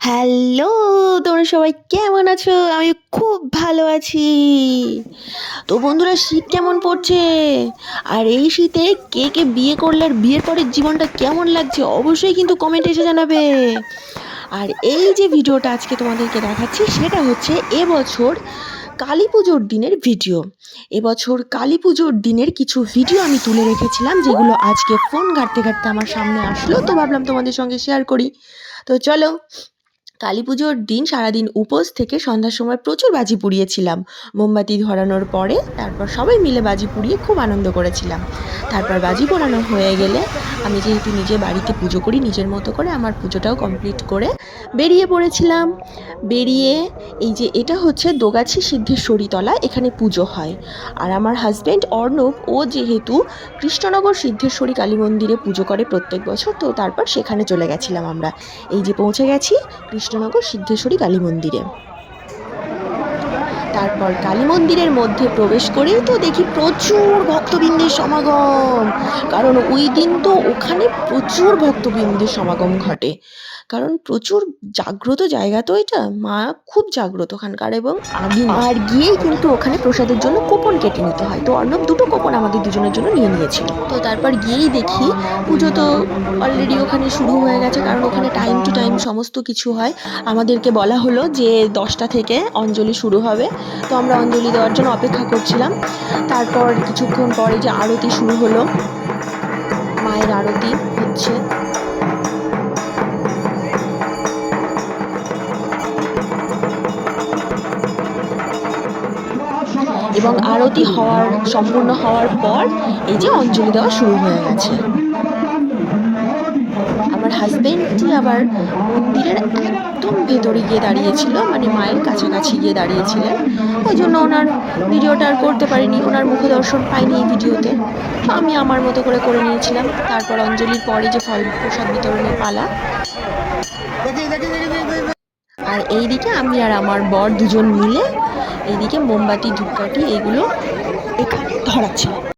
Hello, তোমরা সবাই কেমন আছো? আমি খুব ভালো আছি। তো বন্ধুরা, শীত কেমন পড়ছে? আর এই শীতে কে কে বিয়ে করলে আর বিয়ের পরের জীবনটা কেমন লাগছে অবশ্যই কিন্তু কমেন্টে এসে জানাবে। আর এই যে ভিডিওটা আজকে তোমাদেরকে দেখাচ্ছি সেটা হচ্ছে এবছর কালী পুজোর দিনের ভিডিও। এবছর কালী পুজোর দিনের কিছু ভিডিও আমি তুলে রেখেছিলাম, যেগুলো আজকে ফোন ঘাঁটতে ঘাঁটতে আমার সামনে আসলো, তো ভাবলাম তোমাদের সঙ্গে শেয়ার করি। তো চলো, কালী পুজোর দিন সারাদিন উপোস থেকে সন্ধ্যার সময় প্রচুর বাজি পুড়িয়েছিলাম। মোমবাতি ধরানোর পরে তারপর সবাই মিলে বাজি পুড়িয়ে খুব আনন্দ করেছিলাম। তারপর বাজি পোড়ানো হয়ে গেলে আমি যেহেতু নিজে বাড়িতে পুজো করি নিজের মতো করে, আমার পুজোটাও কমপ্লিট করে বেরিয়ে পড়েছিলাম। বেরিয়ে এই যে এটা হচ্ছে দোগাছি সিদ্ধেশ্বরী তলা, এখানে পুজো হয়। আর আমার হাজব্যান্ড অর্ণব, ও যেহেতু কৃষ্ণনগর সিদ্ধেশ্বরী কালী মন্দিরে পুজো করে প্রত্যেক বছর, তো তারপর সেখানে চলে গেছিলাম আমরা। এই যে পৌঁছে গেছি কৃষ্ণনগর সিদ্ধেশ্বরী কালী মন্দিরে। তারপর কালী মন্দিরের মধ্যে প্রবেশ করেই তো দেখি প্রচুর ভক্তবৃন্দের সমাগম। কারণ ওই দিন তো ওখানে প্রচুর ভক্তবৃন্দের সমাগম ঘটে, কারণ প্রচুর জাগ্রত জায়গা তো এটা, মা খুব জাগ্রত ওখানকার। এবং আর গিয়েই কিন্তু ওখানে প্রসাদের জন্য কুপন কেটে নিতে হয়, তো অর্ণব দুটো কুপন আমাদের দুজনের জন্য নিয়ে নিয়েছিল। তো তারপর গিয়েই দেখি পুজো তো অলরেডি ওখানে শুরু হয়ে গেছে, কারণ ওখানে টাইম টু টাইম সমস্ত কিছু হয়। আমাদেরকে বলা হলো যে 10টা থেকে অঞ্জলি শুরু হবে, তো আমরা অঞ্জলি দেওয়ার জন্য অপেক্ষা করছিলাম। তারপর কিছুক্ষণ পরে যে আরতি শুরু হলো, মায়ের আরতি হচ্ছে। এবং আরতি সম্পূর্ণ হওয়ার পর এই যে অঞ্জলি দেওয়া শুরু হয়ে গেছে। আমার হাজবেন্ডটি আবার মন্দিরের একদম ভেতরে গিয়ে দাঁড়িয়েছিল, মানে মায়ের কাছাকাছি গিয়ে দাঁড়িয়েছিলেন, ওই জন্য ওনার ভিডিওটা আর করতে পারিনি, ওনার মুখ দর্শন পাইনি এই ভিডিওতে। আমি আমার মতো করে করে নিয়েছিলাম। তারপর অঞ্জলির পরে যে ফল প্রসাদ বিতরণের পালা। আর এইদিকে আমি আর আমার বর দুজন মিলে এইদিকে মোমবাতি ধূপকাঠি এগুলো এখানে ধরাচ্ছিলাম।